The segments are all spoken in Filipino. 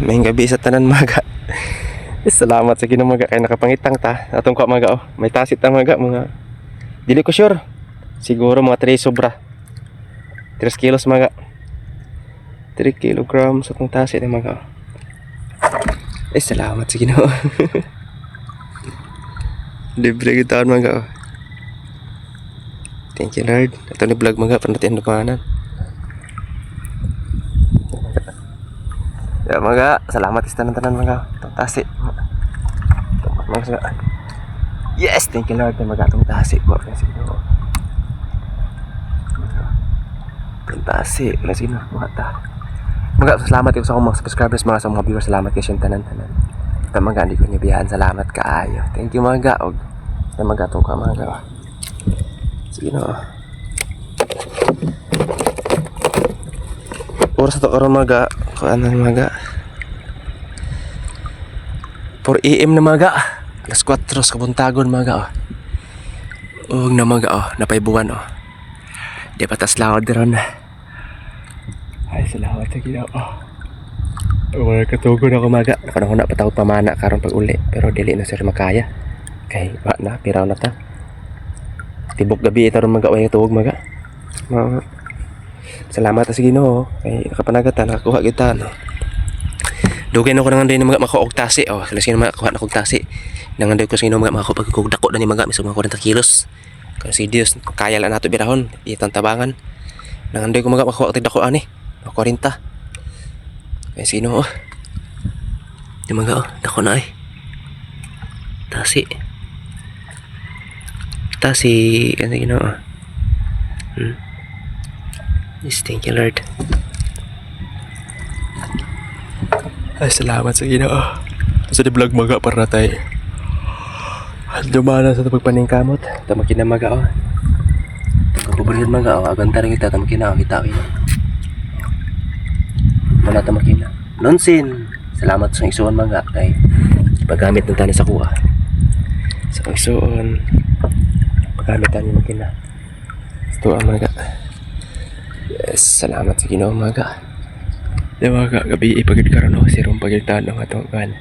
may gabi sa tanan mga. Salamat sa Ginoo mga kay nakapangitang ta. Atong ko mga may tasit ta mga dili ko sure. Siguro mga 3 sobra. 3 kilos mga. 3 kilograms atong tasit mga. Salamat sa Ginoo. Libre kita mga. Thank you Lord. Ito ni vlog mga para natin dumanan. Ya mga, salamat sa tanan mga. Tasi. Yes, thank you Lord. Mga atong tasi mo kasi no. Tasi, kasi no mata. Mga salamat ko sa akong mga subscribers, mga sa mga viewers, salamat kayo tanan. Mga hindi ko niyo biyahan, salamat kaayo. Thank you mga og. Mga atong ka mga. Sige no. Oras to karon mga kuan mga 4 AM na mga alas 4 sa kabuntagon mga og na mga napaybuwan di patas laod ron ay salamat sa Ginoo wala katugon ako mga nakanahon na patawad pamana karon pag uli pero dili na sir makaya kay wa na piraw na ta tibok gabi ito ron mga way tuog mga salamat sa Ginoo kay nakapanagatan nakakuha kita no. Dugay na ko nang anday mga makaog tasi kala sino makakuha na kog tasi nang anday ko sa Ginoo mga makakuha pagkog dako na ni mga misog mga 40 kilos kasi Dios kaya lang nato birahon itang tabangan nang anday ko mga makakuha og dako ani 40 kay sino di mga dako na ay tasi kasi Ginoo Yes, thank you Lord. Ay, salamat sa Ginoo. Sa di vlog mga para tayo. Dumana sa pagpaningkamot. Tamakin na mga Kapubarin mga aganta rin kita. Tamakin na kita. Mana tamakin na. Nonsin. Salamat sa isuon mga kay paggamit ng tani sa kuha. Sa isuon. Paggamit tani makina. Ito ang mga. Yes, salamat sa Ginoo mga. Di mga gabi ipagid karon sirong pagitan ng atong kan.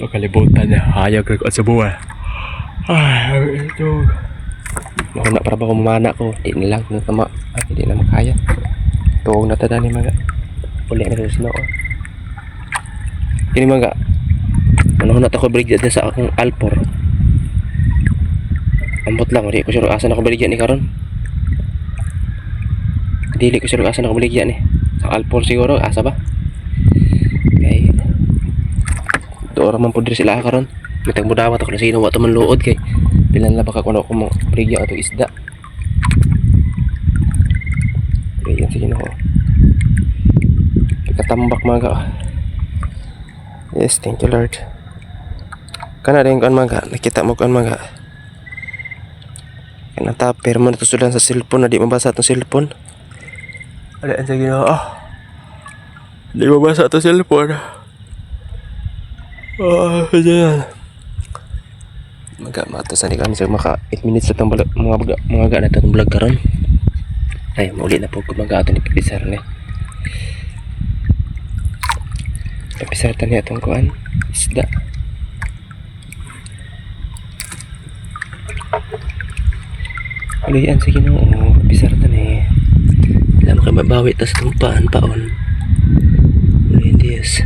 Pagkalibutan na hayag ko sa buwan. Ay, ito. Mahuna para ba kumana ko? Di na lang tama. Di na makaya. Tuog na tada ni mga. Uli na rin sila Kini mga. Manahon na ako baligyan sa akong alpor. Ambot lang, di ko sure asan ako baligyan ni karon. Dili ko sure asan ako baligyan ni. Sa alpor siguro asa ba? Kay doora man pud sila karon. Mitang budawat ako na sino wa to man luod kay bilan la baka kuno ko mo baligyan ato isda. Kay yan sige na ko. Katambak mga. Yes, thank you Lord. Kana rin kan mga nakita mo kan mga. Kana tapir man to sudan sa cellphone na di mabasa atong cellphone. Ada ang sige na di mabasa atong cellphone. Ayan. Matusan ni kami sa maka 8 minutes sa mga gana itong vlog karon. Ay, mauli na po kung mga ato ni Pipisar ni. Pipisar tani atong kuan isda. Ulian sige no, Pipisar tani. Alam ka mabawi tas tumpaan paon. Ulian Diyos.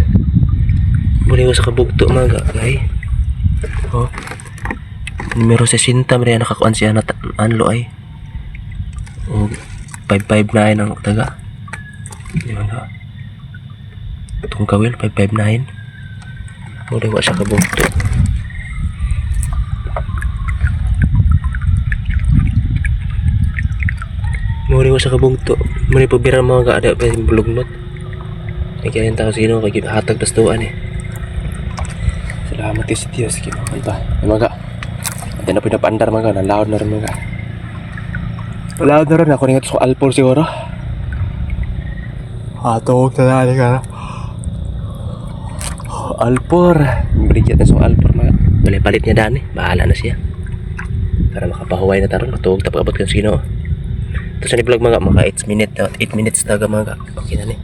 Muli ko sa kabugto mga gay. Numero 60 mari nakakuan siya na anlo ay. 559 ang taga. Di ba? Itong kawil 559. Muli ko sa kabugto. Muli ko sa kabugto. Muli po birang mga kaada pa yung bulugnot. Nagkain tao sino kay hatag tas tuan Salamat sa Diyos kinakanta. Mga ate na pinapandar mga nalaod na rin mga. Nalaod na rin ako rin ito sa alpor siguro. Atawag na nani ka. Alpor. Brigyan na sa alpor mga. Palit niya dani. Bahala na siya. Para makapahuway na taron. Matawag tapos abot kang sino. Ito sa ni-vlog mga 8 minutes taga mga. Okay na ni.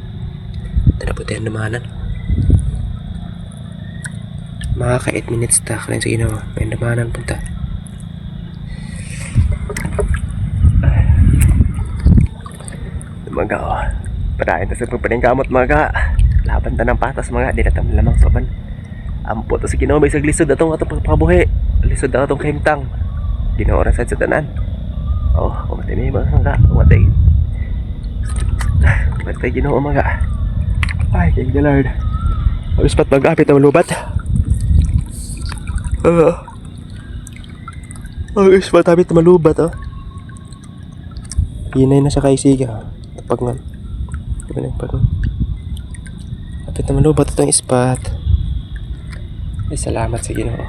Ito na po tayo namahanan. Makaka 8 minutes ta. Kaya sa ginawa. May damanan punta. Mga oh. Padahin ta sa pagpaning kamot mga. Laban ta ng patas mga. Di na tam lamang soban. Ampo to sa ginawa. May saglisod atong pagpabuhi. Lisod na atong kahimtang. Ginawa sa tanan. Oh, umatay may mga nga. Umatay. Umatay ginawa mga. Ay, thank you Lord. Ayos ba't mag-apit na malubat? Ayos ba't apit na malubat, oh? Hinay na siya kay Siga. Tapag nga. Apit na malubat itong ispat. Ay, salamat sa Ginoo.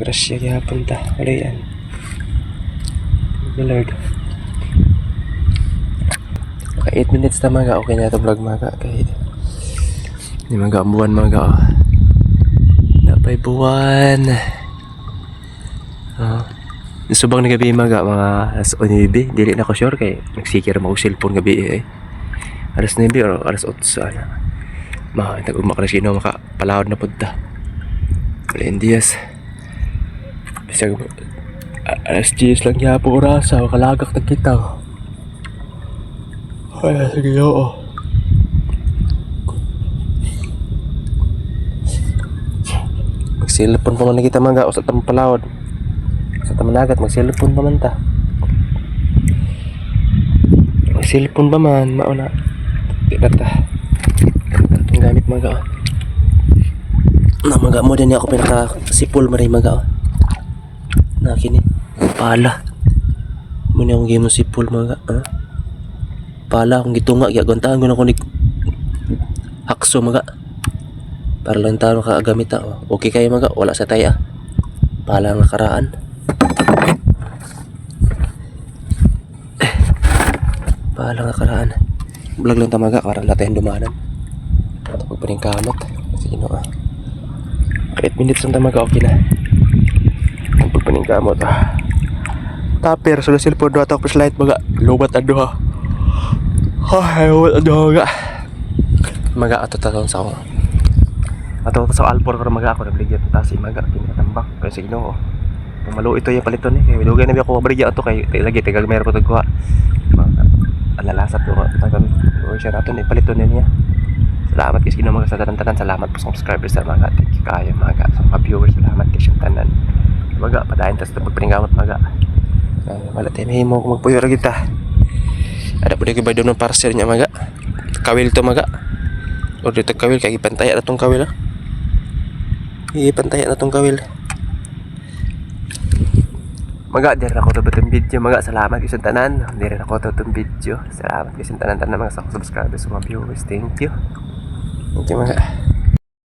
Grasya gyapon ta. Wala yan. Thank you Lord. Maka 8 minutes na mga. Okay na ito vlog mga. Kahit di mga buwan mga. Napay buwan. Subang na gabi mga. Mga alas 9. Dili na ko sure kay nagsikir mo cellphone gabi eh. Alas 9 o alas 8 sana. Tag-ugma ka na sino makapalawad na punta. Wala yung Diyas. Bisag alas 10 lang niya po oras. Kalagak na kita. Ay, sige oo. Magsilipon pa man na kita mga. O sa tamang palawad. Sa tamang nagat. Magsilipon pa man ta. Magsilipon pa man. Mauna. Di ba ta? Itong gamit mga. Na mga mo din niya ako pinaka-sipol maray mga. Na kini. Pala. Muna akong game mo sipol mga. Pala akong gitunga. Giaguntahan ko na ko ni hakso mga. Para lang tayo makagamit ta. Okay kayo mga. Wala sa tayo. Pala ang nakaraan. Pala ang nakaraan. Vlog lang tamaga. Para lang tayong dumanan. Ito pagparing kamot. Sige no 8 minutes lang tamaga. Okay na. Pagparing kamot. Tapir. Sudah silpon doa. Tapos light mga. Lubat ado ha. Ay, lubat ado mga. Mga ato tatong sa ako. Ato sa alpor ko mga ako. Nabligyan ito si mga. Kinatambak. Kaya sige no. Pumalo ito yung paliton eh. Kaya dugay na ako mabaligyan ito. Kaya lagi. Tagag meron ko tagkuha. Alalasat ko. Tagang siya natin eh. Paliton niya. Salamat kasi mga sa tanan-tanan. Salamat po sa subscribers sa mga. Thank you kayo mga. Sa mga viewers. Salamat kasi yung tanan. Mga padahin tas na pagparingamot mga. Wala tayo mahimo kung magpuyura kita. Ada po dito ba doon ng parcel niya mga. Kawil to mga. O dito kawil. Kaya ipantaya na itong kawil ha. Ipantaya na itong kawil. Mga, di rin ako ito itong video mga. Salamat kasi yung tanan. Di rin ako ito itong video. Salamat kasi yung tanan-tanan mga subscribers, mga viewers. Thank you. Thank you mga.